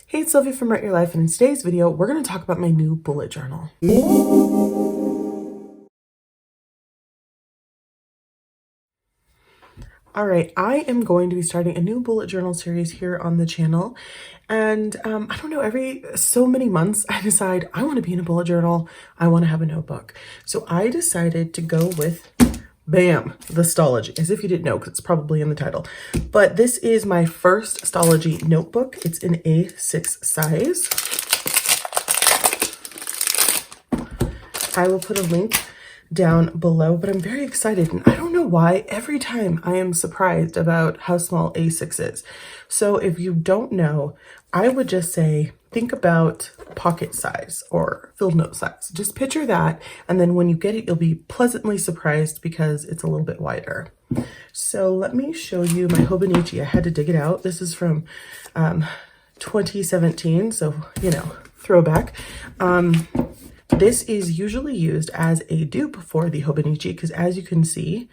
Hey, it's Sylvia from Write Your Life, and in today's video, we're going to talk about my new bullet journal. All right, I am going to be starting a new bullet journal series here on the channel. And I don't know, every so many months, I decide I want to be in a bullet journal. I want to have a notebook. So I decided to go with, bam, the Stalogy, as if you didn't know, because it's probably in the title. But this is my first Stalogy notebook. It's in A6 size. I will put a link down below, but I'm very excited, and I don't know why every time I am surprised about how small A6 is. So if you don't know, I would just say think about pocket size or filled note size. Just picture that, and then when you get it, you'll be pleasantly surprised because it's a little bit wider. So let me show you my Hobonichi. I had to dig it out. This is from 2017, so you know, throwback. This is usually used as a dupe for the Hobonichi because, as you can see,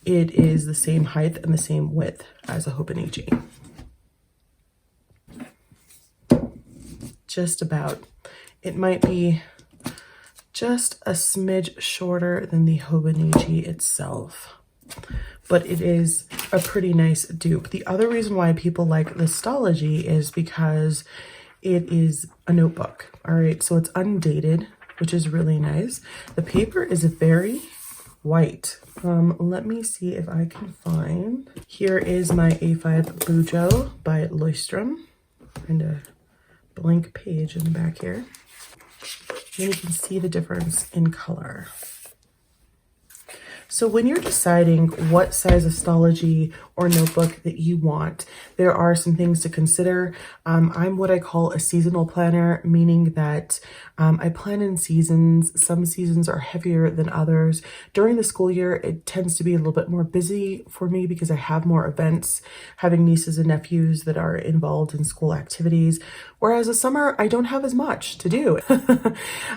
it is the same height and the same width as a Hobonichi. Just about. It might be just a smidge shorter than the Hobonichi itself, but it is a pretty nice dupe. The other reason why people like the Stalogy is because it is a notebook. All right, so it's undated, which is really nice. The paper is very white. Let me see if I can find. Here is my A5 Bujo by Loistrom, and a blank page in the back here. And you can see the difference in color. So when you're deciding what size of Stalogy or notebook that you want, there are some things to consider. I'm what I call a seasonal planner, meaning that I plan in seasons. Some seasons are heavier than others. During the school year, it tends to be a little bit more busy for me because I have more events, having nieces and nephews that are involved in school activities. Whereas the summer, I don't have as much to do.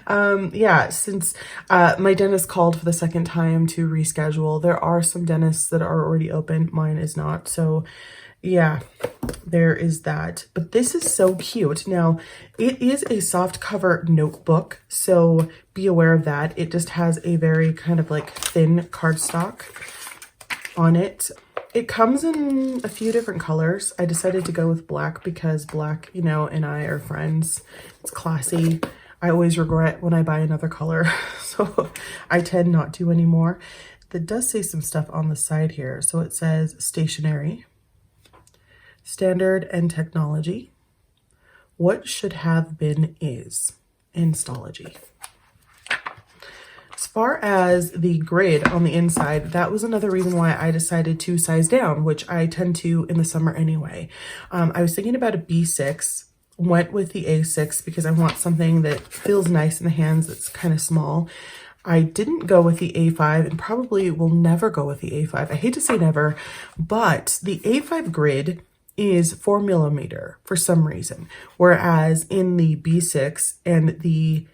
Yeah, since my dentist called for the second time to reschedule, there are some dentists that are already open. Mine is not. So yeah, there is that. But this is so cute. Now, it is a soft cover notebook, so be aware of that. It just has a very kind of like thin cardstock on it. It comes in a few different colors. I decided to go with black because black, you know, and I are friends. It's classy. I always regret when I buy another color, so I tend not to anymore. That does say some stuff on the side here. So it says stationery, standard and technology, what should have been is, and Stalogy. As far as the grid on the inside, that was another reason why I decided to size down, which I tend to in the summer anyway. I was thinking about a B6, went with the A6 because I want something that feels nice in the hands, that's kind of small. I didn't go with the A5 and probably will never go with the A5. I hate to say never, but the A5 grid is 4mm for some reason, whereas in the B6 and the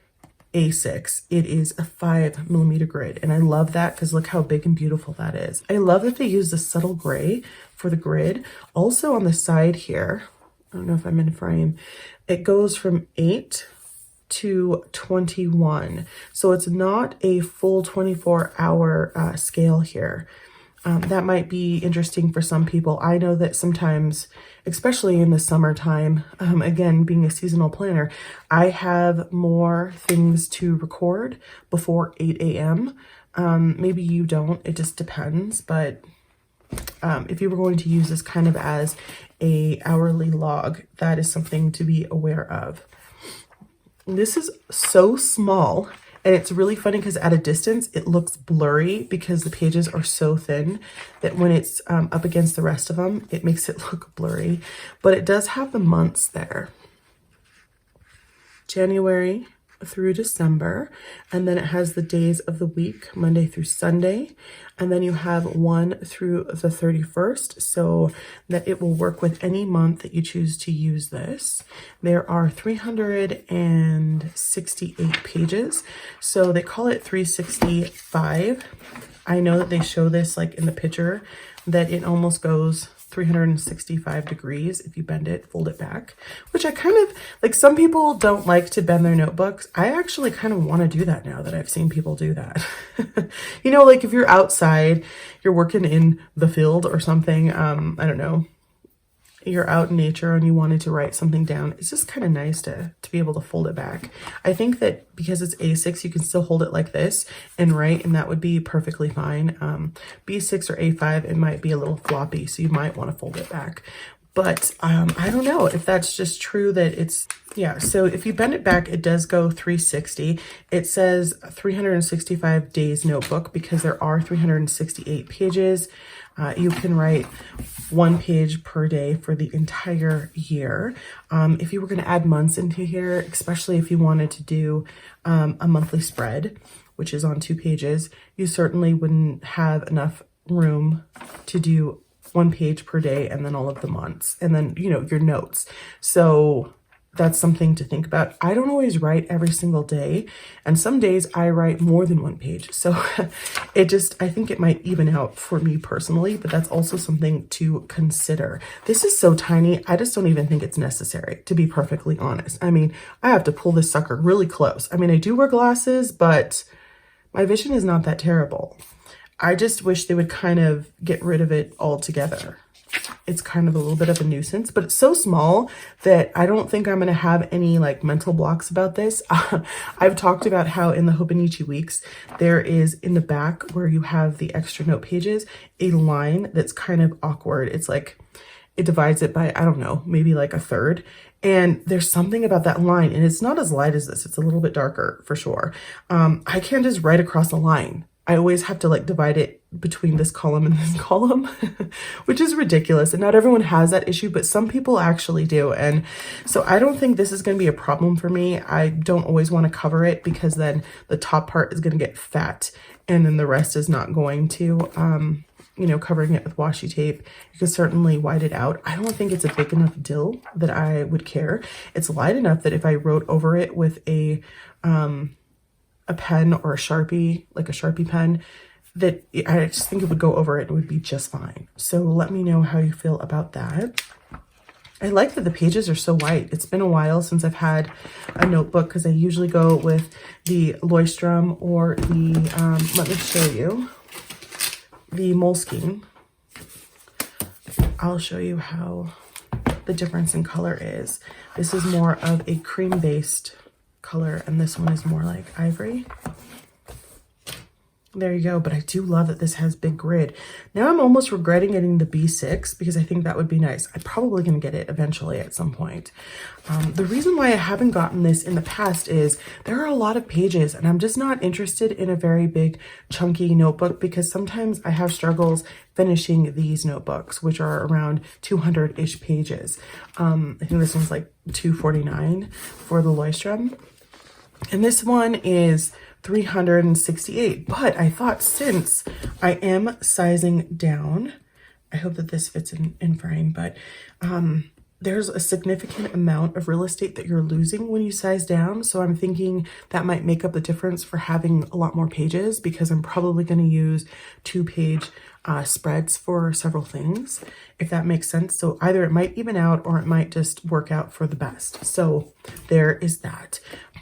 A6, it is a 5mm grid, and I love that because look how big and beautiful that is. I love that they use the subtle gray for the grid. Also on the side here, I don't know if I'm in frame, it goes from 8 to 21, so it's not a full 24-hour scale here. That might be interesting for some people. I know that sometimes, especially in the summertime, again, being a seasonal planner, I have more things to record before 8 a.m. Maybe you don't, it just depends. But if you were going to use this kind of as a hourly log, that is something to be aware of. This is so small. And it's really funny because at a distance, it looks blurry because the pages are so thin that when it's up against the rest of them, it makes it look blurry. But it does have the months there. January through December, and then it has the days of the week, Monday through Sunday, and then you have 1 through the 31st, so that it will work with any month that you choose to use this. There are 368 pages, so they call it 365. I know that they show this like in the picture that it almost goes 365 degrees if you bend it, fold it back, which I kind of like. Some people don't like to bend their notebooks. I actually kind of want to do that now that I've seen people do that. You know, like if you're outside, you're working in the field or something, I don't know, you're out in nature and you wanted to write something down, it's just kind of nice to be able to fold it back. I think that because it's A6, you can still hold it like this and write, and that would be perfectly fine. B6 or A5, it might be a little floppy, so you might want to fold it back. But I don't know if that's just true that it's, yeah. So if you bend it back, it does go 360. It says 365 days notebook because there are 368 pages. You can write 1 page per day for the entire year. If you were going to add months into here, especially if you wanted to do a monthly spread, which is on 2 pages, you certainly wouldn't have enough room to do 1 page per day and then all of the months and then, you know, your notes. So that's something to think about. I don't always write every single day, and some days I write more than 1 page. So I think it might even out for me personally, but that's also something to consider. This is so tiny. I just don't even think it's necessary, to be perfectly honest. I mean, I have to pull this sucker really close. I mean, I do wear glasses, but my vision is not that terrible. I just wish they would kind of get rid of it altogether. It's kind of a little bit of a nuisance, but it's so small that I don't think I'm going to have any like mental blocks about this. I've talked about how in the Hobonichi weeks, there is in the back where you have the extra note pages, a line that's kind of awkward. It's like, it divides it by, I don't know, maybe like a third. And there's something about that line, and it's not as light as this. It's a little bit darker for sure. I can't just write across a line. I always have to like divide it between this column and this column, which is ridiculous. And not everyone has that issue, but some people actually do. And so I don't think this is going to be a problem for me. I don't always want to cover it because then the top part is going to get fat and then the rest is not going to, you know, covering it with washi tape. You can certainly white it out. I don't think it's a big enough dill that I would care. It's light enough that if I wrote over it with a pen or a Sharpie, like a Sharpie pen, that I just think it would go over it and would be just fine. So let me know how you feel about that. I like that the pages are so white. It's been a while since I've had a notebook because I usually go with the Leuchtturm or the, let me show you, the Moleskine. I'll show you how the difference in color is. This is more of a cream-based color, and this one is more like ivory. There you go. But I do love that this has big grid. Now I'm almost regretting getting the B6 because I think that would be nice. I'm probably going to get it eventually at some point. The reason why I haven't gotten this in the past is there are a lot of pages and I'm just not interested in a very big chunky notebook because sometimes I have struggles finishing these notebooks, which are around 200-ish pages. I think this one's like 249 for the Leuchtturm. And this one is 368, but I thought since I am sizing down, I hope that this fits in frame, but there's a significant amount of real estate that you're losing when you size down. So I'm thinking that might make up the difference for having a lot more pages because I'm probably going to use 2-page spreads for several things, if that makes sense. So either it might even out or it might just work out for the best. So there is that.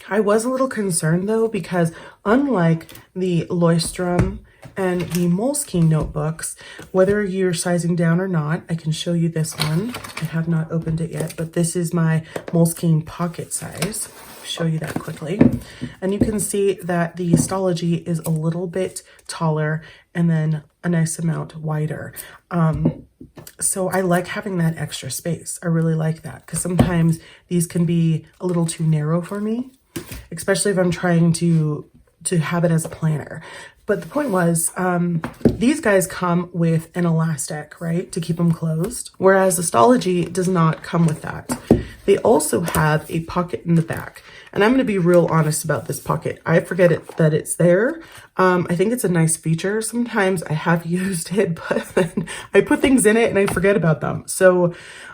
I was a little concerned though, because unlike the Leuchtturm and the Moleskine notebooks, whether you're sizing down or not, I can show you this one. I have not opened it yet, but this is my Moleskine pocket size. Show you that quickly. And you can see that the Stalogy is a little bit taller and then a nice amount wider. So I like having that extra space. I really like that because sometimes these can be a little too narrow for me, especially if I'm trying to have it as a planner. But the point was, these guys come with an elastic, right, to keep them closed, whereas the Stalogy does not come with that. They also have a pocket in the back. And I'm going to be real honest about this pocket. I forget that it's there. I think it's a nice feature. Sometimes I have used it, but then I put things in it and I forget about them. So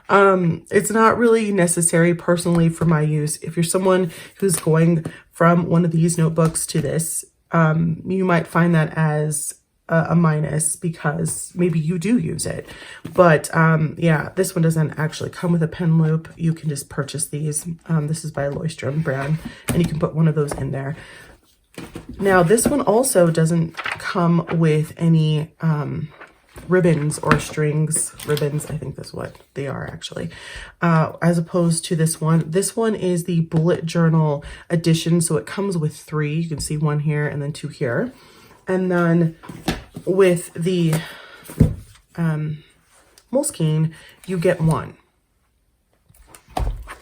it's not really necessary personally for my use. If you're someone who's going from one of these notebooks to this, you might find that as a minus because maybe you do use it. But yeah, this one doesn't actually come with a pen loop. You can just purchase these. This is by Moterm brand, and you can put one of those in there. Now, this one also doesn't come with any ribbons or strings. Ribbons, I think that's what they are actually, as opposed to this one. This one is the bullet journal edition, so it comes with 3. You can see 1 here and then 2 here. And then with the Moleskine, you get 1.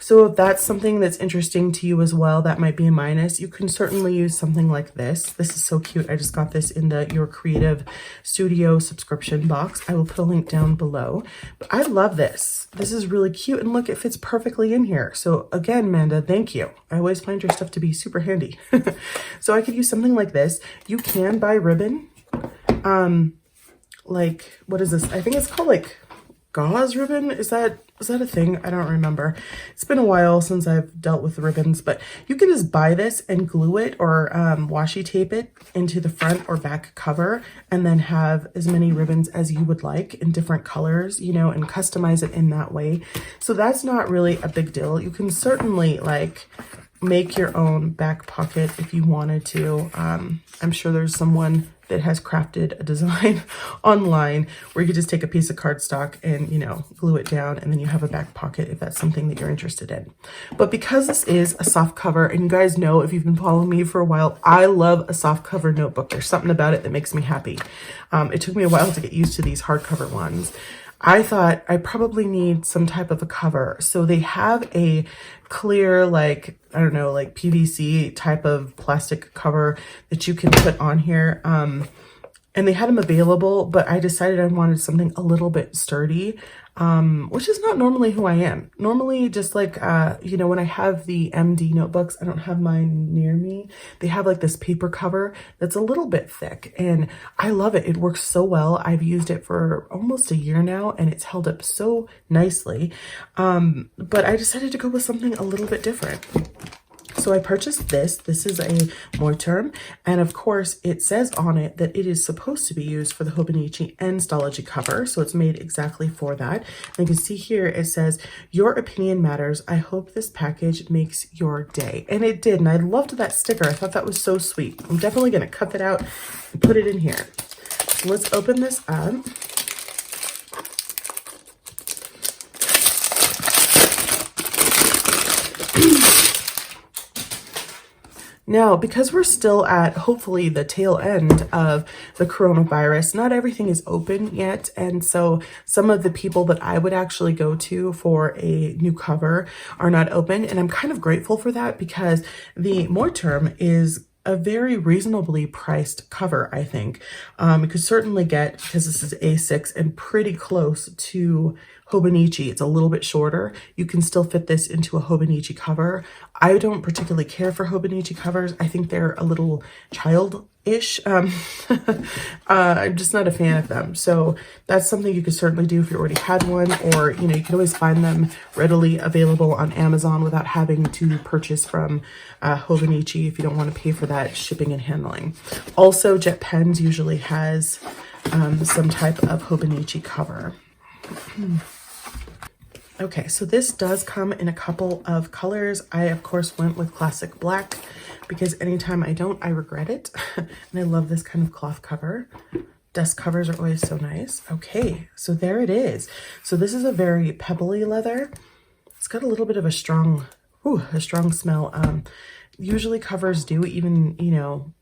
So if that's something that's interesting to you as well, that might be a minus. You can certainly use something like this. This is so cute. I just got this in the Your Creative Studio subscription box. I will put a link down below. But I love this. This is really cute. And look, it fits perfectly in here. So again, Amanda, thank you. I always find your stuff to be super handy. So I could use something like this. You can buy ribbon. Like, what is this? I think it's called like gauze ribbon. Is that a thing? I don't remember. It's been a while since I've dealt with ribbons, but you can just buy this and glue it or washi tape it into the front or back cover, and then have as many ribbons as you would like in different colors, you know, and customize it in that way. So that's not really a big deal. You can certainly like make your own back pocket if you wanted to. I'm sure there's someone that has crafted a design online where you could just take a piece of cardstock and, you know, glue it down, and then you have a back pocket if that's something that you're interested in. But because this is a soft cover, and you guys know if you've been following me for a while, I love a soft cover notebook. There's something about it that makes me happy. It took me a while to get used to these hardcover ones. I thought I probably need some type of a cover. So they have a clear, like, I don't know, like PVC type of plastic cover that you can put on here. And they had them available, but I decided I wanted something a little bit sturdy, which is not normally who I am. Normally, just like, you know, when I have the MD notebooks, I don't have mine near me. They have like this paper cover that's a little bit thick, and I love it. It works so well. I've used it for almost a year now, and it's held up so nicely. But I decided to go with something a little bit different. So I purchased this. This is a Moterm, and of course it says on it that it is supposed to be used for the Hobonichi and Stalogy cover, so it's made exactly for that. And you can see here it says, "Your opinion matters. I hope this package makes your day." And it did, and I loved that sticker. I thought that was so sweet. I'm definitely going to cut that out and put it in here. So let's open this up. Now, because we're still at, hopefully, the tail end of the coronavirus, not everything is open yet. And so some of the people that I would actually go to for a new cover are not open. And I'm kind of grateful for that, because the Moterm is a very reasonably priced cover, I think. You could certainly get, because this is A6 and pretty close to Hobonichi, it's a little bit shorter. You can still fit this into a Hobonichi cover. I don't particularly care for Hobonichi covers. I think they're a little childish. I'm just not a fan of them. So that's something you could certainly do if you already had one, or, you know, you can always find them readily available on Amazon without having to purchase from Hobonichi if you don't want to pay for that shipping and handling. Also, Jet Pens usually has some type of Hobonichi cover. Okay, so this does come in a couple of colors. I, of course, went with classic black because anytime I don't, I regret it. And I love this kind of cloth cover. Desk covers are always so nice. Okay, so there it is. So this is a very pebbly leather. It's got a little bit of a strong smell. Usually covers do, even, you know,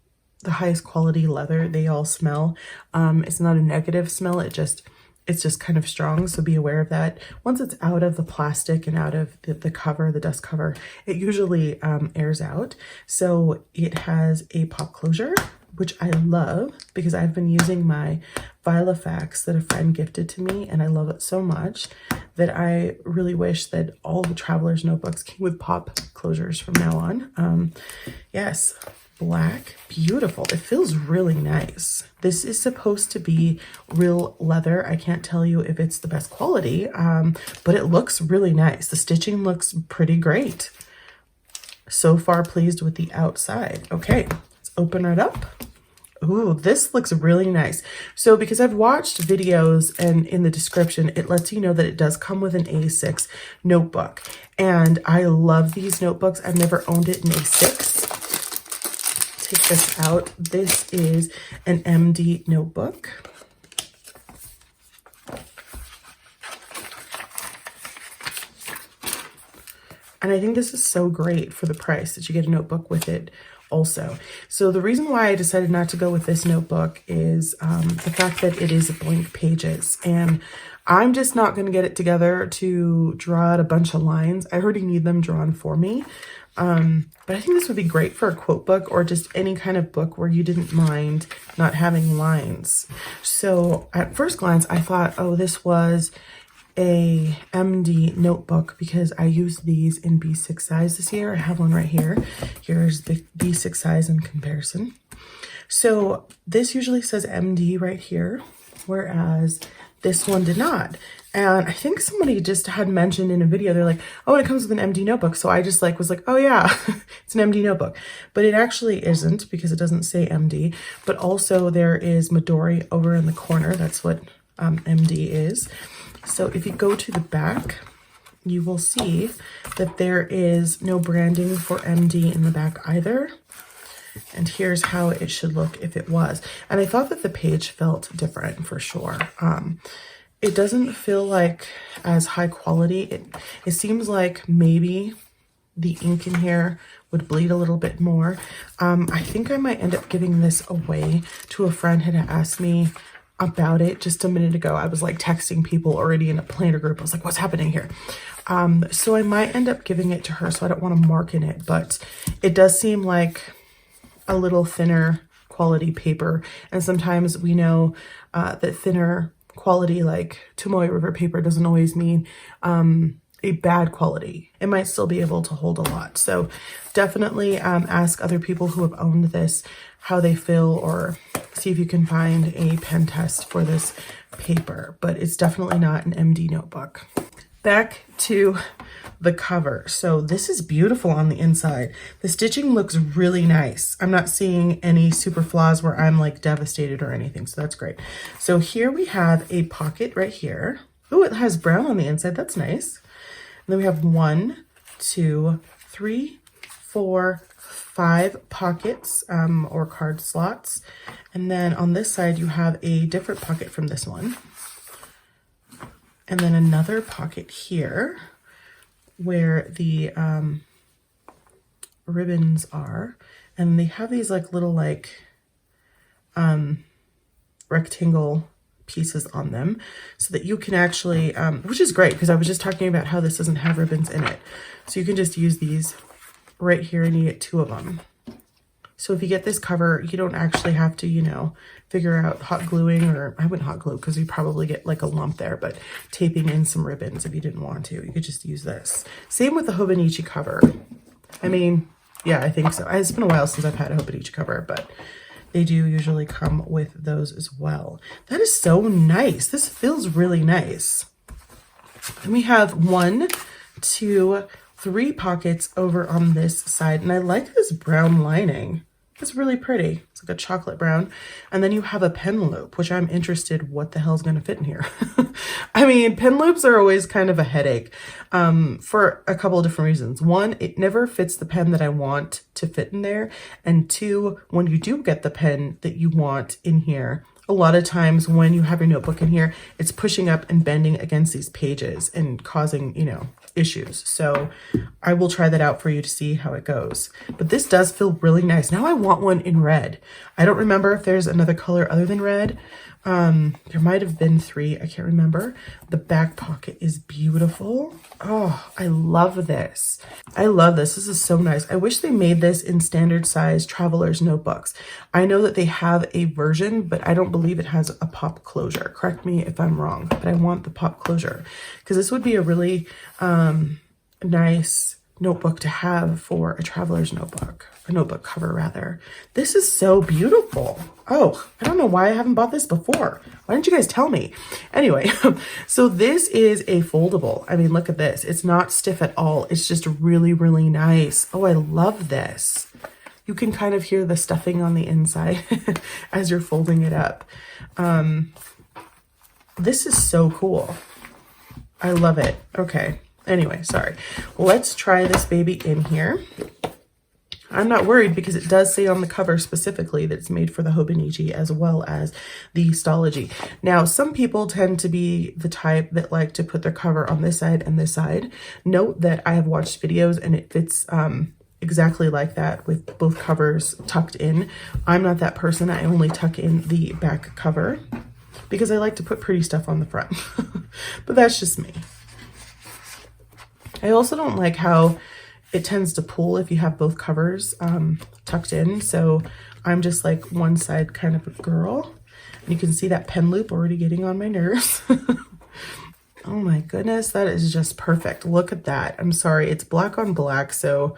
the highest quality leather, they all smell. It's not a negative smell, it's just kind of strong, so be aware of that. Once it's out of the plastic and out of the cover, the dust cover, it usually airs out. So it has a pop closure, which I love because I've been using my Filofax that a friend gifted to me, and I love it so much that I really wish that all the Traveler's notebooks came with pop closures from now on. Yes. Black, beautiful. It feels really nice. This is supposed to be real leather. I can't tell you if it's the best quality, but it looks really nice. The stitching looks pretty great. So far, pleased with the outside. Okay, let's open it up. Ooh, this looks really nice. So because I've watched videos and in the description, it lets you know that it does come with an A6 notebook. And I love these notebooks. I've never owned it in A6. Take this out. This is an MD notebook. And I think this is so great for the price that you get a notebook with it also. So the reason why I decided not to go with this notebook is the fact that it is blank pages. And I'm just not going to get it together to draw out a bunch of lines. I already need them drawn for me. But I think this would be great for a quote book or just any kind of book where you didn't mind not having lines. So at first glance, I thought, oh, this was a MD notebook because I used these in B6 size this year. I have one right here. Here's the B6 size in comparison. So this usually says MD right here, whereas this one did not. And I think somebody just had mentioned in a video, they're like, oh, it comes with an MD notebook. So I just was like, oh yeah, it's an MD notebook. But it actually isn't because it doesn't say MD. But also there is Midori over in the corner. That's what MD is. So if you go to the back, you will see that there is no branding for MD in the back either. And here's how it should look if it was. And I thought that the page felt different for sure. It doesn't feel like as high quality. It seems like maybe the ink in here would bleed a little bit more. I think I might end up giving this away to a friend who had asked me about it just a minute ago. I was like texting people already in a planner group. I was like, what's happening here? So I might end up giving it to her, so I don't want to mark in it, but it does seem like a little thinner quality paper. And sometimes we know that thinner quality like Tomoe River paper doesn't always mean a bad quality. It might still be able to hold a lot. So definitely ask other people who have owned this how they feel, or see if you can find a pen test for this paper. But it's definitely not an MD notebook. Back to the cover. So this is beautiful on the inside. The stitching looks really nice. I'm not seeing any super flaws where I'm like devastated or anything. So that's great. So here we have a pocket right here. Oh, it has brown on the inside. That's nice. And then we have 1, 2, 3, 4, 5 pockets or card slots. And then on this side, you have a different pocket from this one. And then another pocket here where the ribbons are. And they have these like little like rectangle pieces on them so that you can actually, which is great because I was just talking about how this doesn't have ribbons in it. So you can just use these right here and you get 2 of them. So if you get this cover, you don't actually have to, you know, figure out hot gluing, or I wouldn't hot glue because you probably get like a lump there, but taping in some ribbons if you didn't want to. You could just use this. Same with the Hobonichi cover. I mean, yeah, I think so. It's been a while since I've had a Hobonichi cover, but they do usually come with those as well. That is so nice. This feels really nice. And we have 1, 2, 3 pockets over on this side. And I like this brown lining. It's really pretty. It's like a chocolate brown. And then you have a pen loop, which I'm interested what the hell's going to fit in here. I mean, pen loops are always kind of a headache for a couple of different reasons. 1, it never fits the pen that I want to fit in there. And 2, when you do get the pen that you want in here, a lot of times when you have your notebook in here, it's pushing up and bending against these pages and causing, you know, issues. So I will try that out for you to see how it goes. But this does feel really nice. Now I want one in red. I don't remember if there's another color other than red. There might have been 3. I can't remember. The back pocket is beautiful. Oh, I love this. I love this. This is so nice. I wish they made this in standard size traveler's notebooks. I know that they have a version, but I don't believe it has a pop closure. Correct me if I'm wrong, but I want the pop closure because this would be a really nice notebook to have for a traveler's notebook, a notebook cover rather. This is so beautiful. Oh, I don't know why I haven't bought this before. Why didn't you guys tell me? Anyway, so this is a foldable. I mean, look at this. It's not stiff at all. It's just really, really nice. Oh, I love this. You can kind of hear the stuffing on the inside as you're folding it up. This is so cool. I love it. Okay. Anyway, sorry. Let's try this baby in here. I'm not worried because it does say on the cover specifically that it's made for the Hobonichi as well as the Stalogy. Now, some people tend to be the type that like to put their cover on this side and this side. Note that I have watched videos and it fits exactly like that with both covers tucked in. I'm not that person. I only tuck in the back cover because I like to put pretty stuff on the front. But that's just me. I also don't like how it tends to pull if you have both covers tucked in. So I'm just like one side kind of a girl. And you can see that pen loop already getting on my nerves. Oh my goodness, that is just perfect. Look at that. I'm sorry, it's black on black, so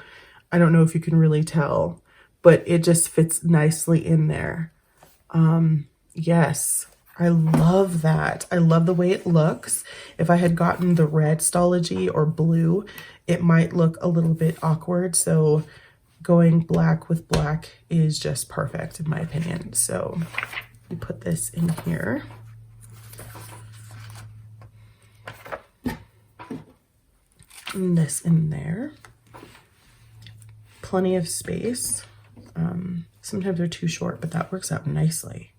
I don't know if you can really tell, but it just fits nicely in there. Yes, I love that. I love the way it looks. If I had gotten the red Stalogy or blue, it might look a little bit awkward. So going black with black is just perfect in my opinion. So we put this in here. And this in there. Plenty of space. Sometimes they're too short, but that works out nicely.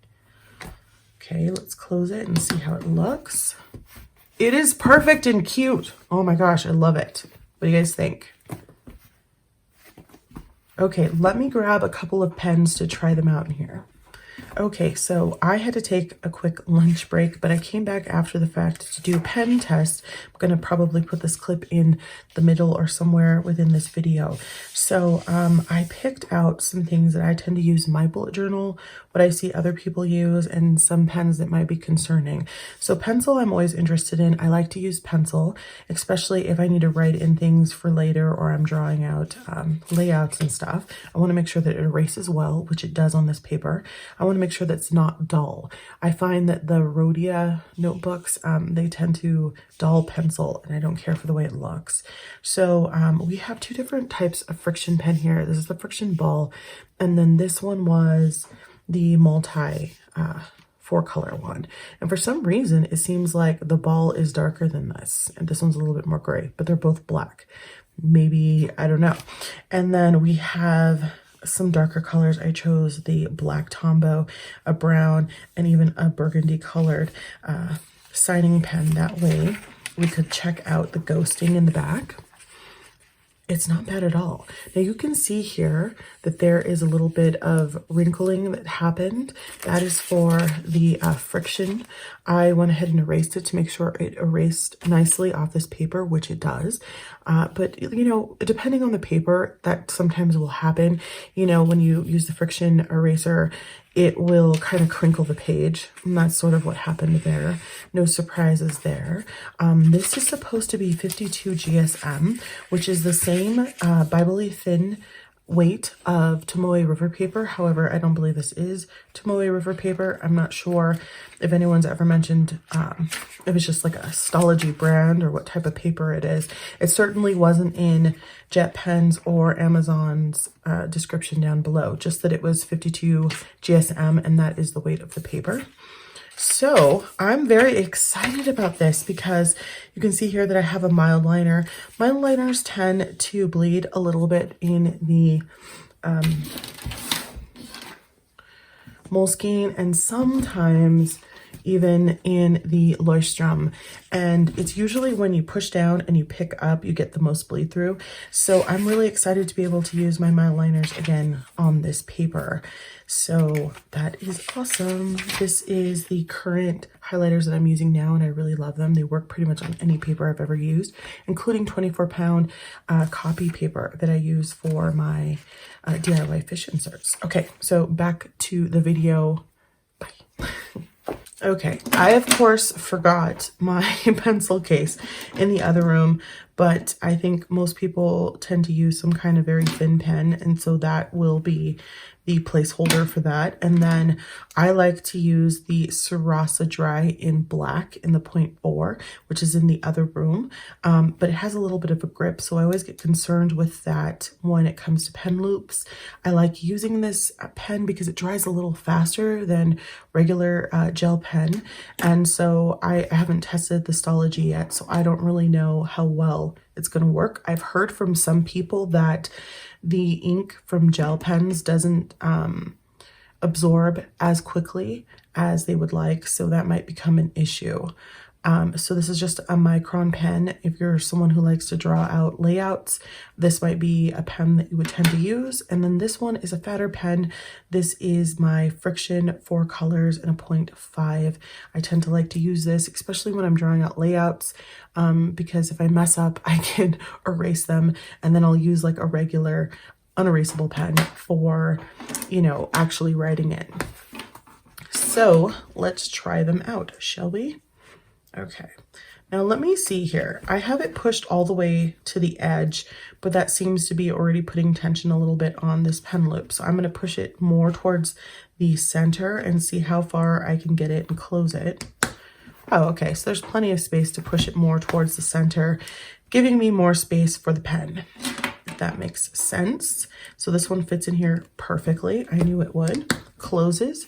Okay, let's close it and see how it looks. It is perfect and cute. Oh my gosh, I love it. What do you guys think? Okay, let me grab a couple of pens to try them out in here. Okay, so I had to take a quick lunch break, but I came back after the fact to do a pen test. I'm going to probably put this clip in the middle or somewhere within this video. So I picked out some things that I tend to use in my bullet journal, what I see other people use, and some pens that might be concerning. So pencil I'm always interested in. I like to use pencil, especially if I need to write in things for later or I'm drawing out layouts and stuff. I want to make sure that it erases well, which it does on this paper. I want to make sure that's not dull. I find that the Rhodia notebooks, they tend to dull pencil, and I don't care for the way it looks. So we have two different types of friction pen here. This is the friction ball, and then this one was the multi 4-color one. And for some reason, it seems like the ball is darker than this, and this one's a little bit more gray, but they're both black. Maybe, I don't know. And then we have some darker colors. I chose the black Tombow, a brown, and even a burgundy colored signing pen. That way we could check out the ghosting in the back. It's not bad at all. Now you can see here that there is a little bit of wrinkling that happened. That is for the friction. I went ahead and erased it to make sure it erased nicely off this paper, which it does. But you know, depending on the paper, that sometimes will happen. You know, when you use the friction eraser, it will kind of crinkle the page, and that's sort of what happened there. No surprises there. This is supposed to be 52 GSM, which is the same Bible-y thin weight of Tomoe River paper. However, I don't believe this is Tomoe River paper. I'm not sure if anyone's ever mentioned if it's just like a Stalogy brand or what type of paper it is. It certainly wasn't in Jet Pen's or Amazon's description down below, just that it was 52 GSM, and that is the weight of the paper. So I'm very excited about this because you can see here that I have a mild liner. Mild liners tend to bleed a little bit in the Moleskine and sometimes even in the Leuchtturm, and it's usually when you push down and you pick up, you get the most bleed through. So I'm really excited to be able to use my mild liners again on this paper. So that is awesome. This is the current highlighters that I'm using now, and I really love them. They work pretty much on any paper I've ever used, including 24-pound copy paper that I use for my DIY fish inserts. Okay, so back to the video. Bye. Okay, I of course forgot my pencil case in the other room, but I think most people tend to use some kind of very thin pen, and so that will be the placeholder for that. And then I like to use the Sarasa Dry in black in the 0.4, which is in the other room, but it has a little bit of a grip, so I always get concerned with that when it comes to pen loops. I like using this pen because it dries a little faster than regular gel pen, and so I haven't tested the Stalogy yet, so I don't really know how well it's going to work. I've heard from some people that the ink from gel pens doesn't absorb as quickly as they would like, so that might become an issue. So this is just a micron pen. If you're someone who likes to draw out layouts, this might be a pen that you would tend to use. And then this one is a fatter pen. This is my Friction 4 colors in a 0.5. I tend to like to use this, especially when I'm drawing out layouts, because if I mess up, I can erase them, and then I'll use like a regular unerasable pen for, you know, actually writing in. So let's try them out, shall we? Okay, now let me see here. I have it pushed all the way to the edge, but that seems to be already putting tension a little bit on this pen loop. So I'm going to push it more towards the center and see how far I can get it and close it. Oh, okay, so there's plenty of space to push it more towards the center, giving me more space for the pen, if that makes sense. So this one fits in here perfectly. I knew it would. Closes.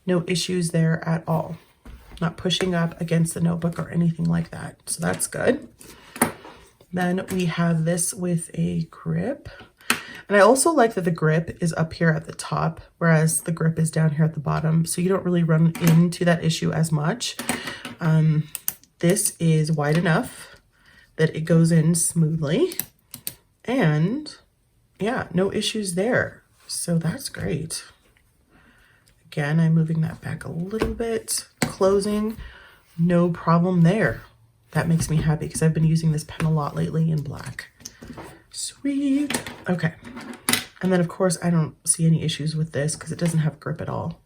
No issues there at all. Not pushing up against the notebook or anything like that. So that's good. Then we have this with a grip. And I also like that the grip is up here at the top, whereas the grip is down here at the bottom. So you don't really run into that issue as much. This is wide enough that it goes in smoothly. And yeah, no issues there. So that's great. Again, I'm moving that back a little bit, closing, no problem there. That makes me happy because I've been using this pen a lot lately in black. Sweet. Okay. And then of course, I don't see any issues with this because it doesn't have grip at all.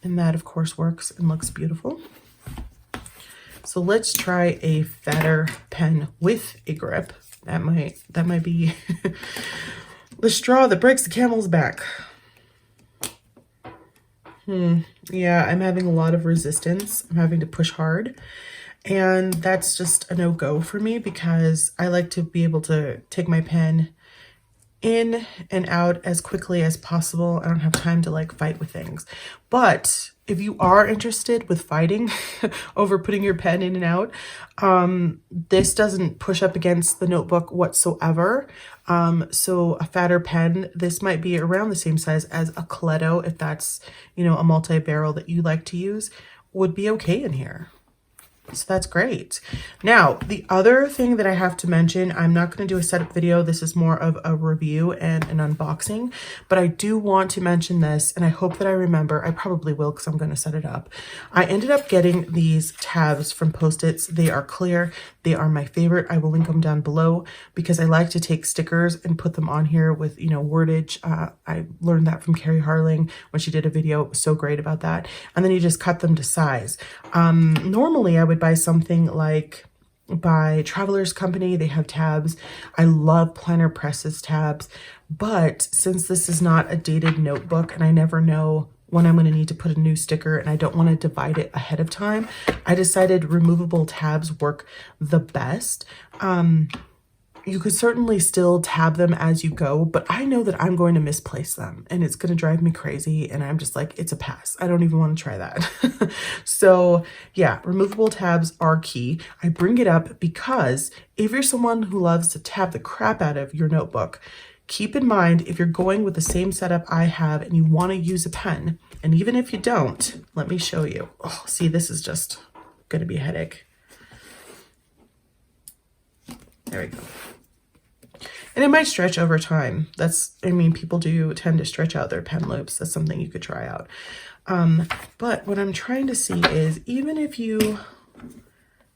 And that of course works and looks beautiful. So let's try a fatter pen with a grip. That might be the straw that breaks the camel's back. Yeah, I'm having a lot of resistance. I'm having to push hard. And that's just a no-go for me because I like to be able to take my pen in and out as quickly as possible. I don't have time to like fight with things. But if you are interested with fighting over putting your pen in and out, this doesn't push up against the notebook whatsoever. So a fatter pen, this might be around the same size as a Coletto, if that's, you know, a multi-barrel that you like to use, would be okay in here. So that's great. Now, the other thing that I have to mention, I'm not going to do a setup video. This is more of a review and an unboxing, but I do want to mention this, and I hope that I remember. I probably will because I'm going to set it up. I ended up getting these tabs from Post-its. They are clear. They are my favorite. I will link them down below because I like to take stickers and put them on here with, you know, wordage. I learned that from Carrie Harling when she did a video. It was so great about that. And then you just cut them to size. Normally I would buy something like by Traveler's Company. They have tabs. I love Planner Press's tabs, but since this is not a dated notebook and I never know when I'm going to need to put a new sticker and I don't want to divide it ahead of time, I decided removable tabs work the best. You could certainly still tab them as you go, but I know that I'm going to misplace them and it's going to drive me crazy. And I'm just like, it's a pass. I don't even want to try that. So yeah, removable tabs are key. I bring it up because if you're someone who loves to tab the crap out of your notebook, keep in mind, if you're going with the same setup I have and you want to use a pen, and even if you don't, let me show you. Oh, see, this is just going to be a headache. There we go. And it might stretch over time. I mean, people do tend to stretch out their pen loops. That's something you could try out. But what I'm trying to see is, even if you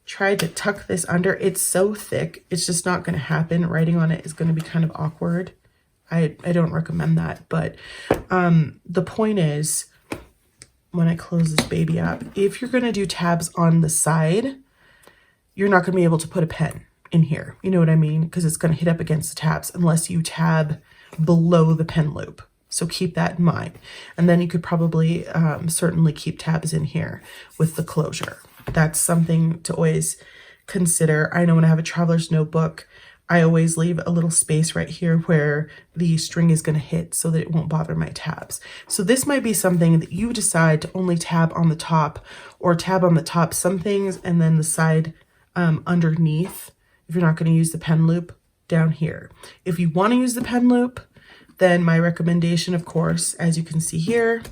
try to tuck this under, it's so thick, it's just not going to happen. Writing on it is going to be kind of awkward. I don't recommend that. But the point is, when I close this baby up. If you're going to do tabs on the side, you're not going to be able to put a pen in here. You know what I mean? Because it's going to hit up against the tabs unless you tab below the pen loop. So keep that in mind. And then you could probably certainly keep tabs in here with the closure. That's something to always consider. I know when I have a traveler's notebook, I always leave a little space right here where the string is going to hit so that it won't bother my tabs. So this might be something that you decide to only tab on the top, or tab on the top some things and then the side underneath, if you're not going to use the pen loop, down here. If you want to use the pen loop, then my recommendation, of course, as you can see here,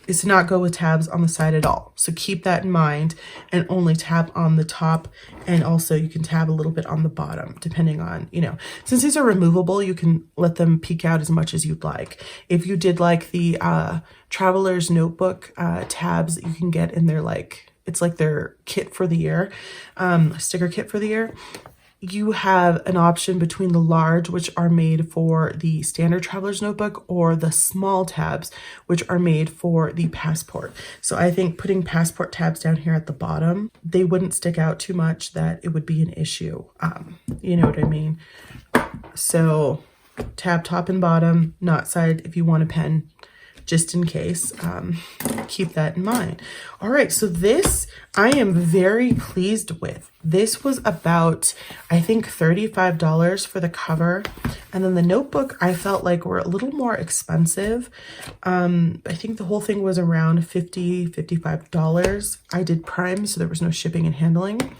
is to not go with tabs on the side at all. So keep that in mind and only tab on the top, and also you can tab a little bit on the bottom depending on, you know, since these are removable, you can let them peek out as much as you'd like. If you did like the traveler's notebook tabs that you can get in their, like, it's like their kit for the year, sticker kit for the year, you have an option between the large, which are made for the standard traveler's notebook, or the small tabs, which are made for the passport. So I think putting passport tabs down here at the bottom, they wouldn't stick out too much that it would be an issue. You know what I mean? So tab top and bottom, not side if you want a pen, just in case. Keep that in mind. All right, so this I am very pleased with. This was about, I think, $35 for the cover, and then the notebook I felt like were a little more expensive. I think the whole thing was around $55. I did Prime, so there was no shipping and handling.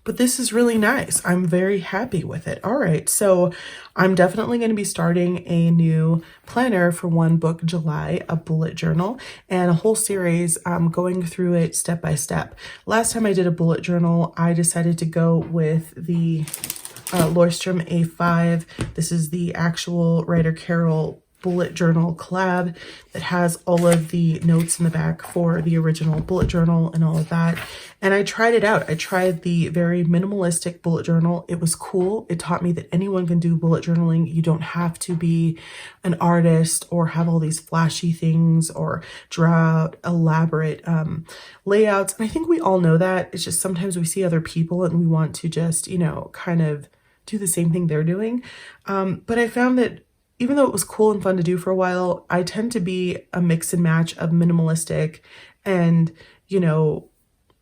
But this is really nice. I'm very happy with it. All right, so I'm definitely going to be starting a new planner for One Book July, a bullet journal, and a whole series going through it step by step. Last time I did a bullet journal, I decided to go with the Moterm A5. This is the actual Writer Carol bullet journal collab that has all of the notes in the back for the original bullet journal and all of that. And I tried it out. I tried the very minimalistic bullet journal. It was cool. It taught me that anyone can do bullet journaling. You don't have to be an artist or have all these flashy things or draw out elaborate layouts. And I think we all know that. It's just sometimes we see other people and we want to just, you know, kind of do the same thing they're doing. But I found that even though it was cool and fun to do for a while, I tend to be a mix and match of minimalistic and, you know,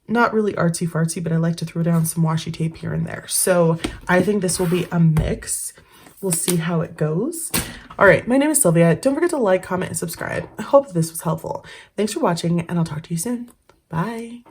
not really artsy fartsy, but I like to throw down some washi tape here and there. So I think this will be a mix. We'll see how it goes. All right, my name is Sylvia. Don't forget to like, comment, and subscribe. I hope this was helpful. Thanks for watching, and I'll talk to you soon. Bye.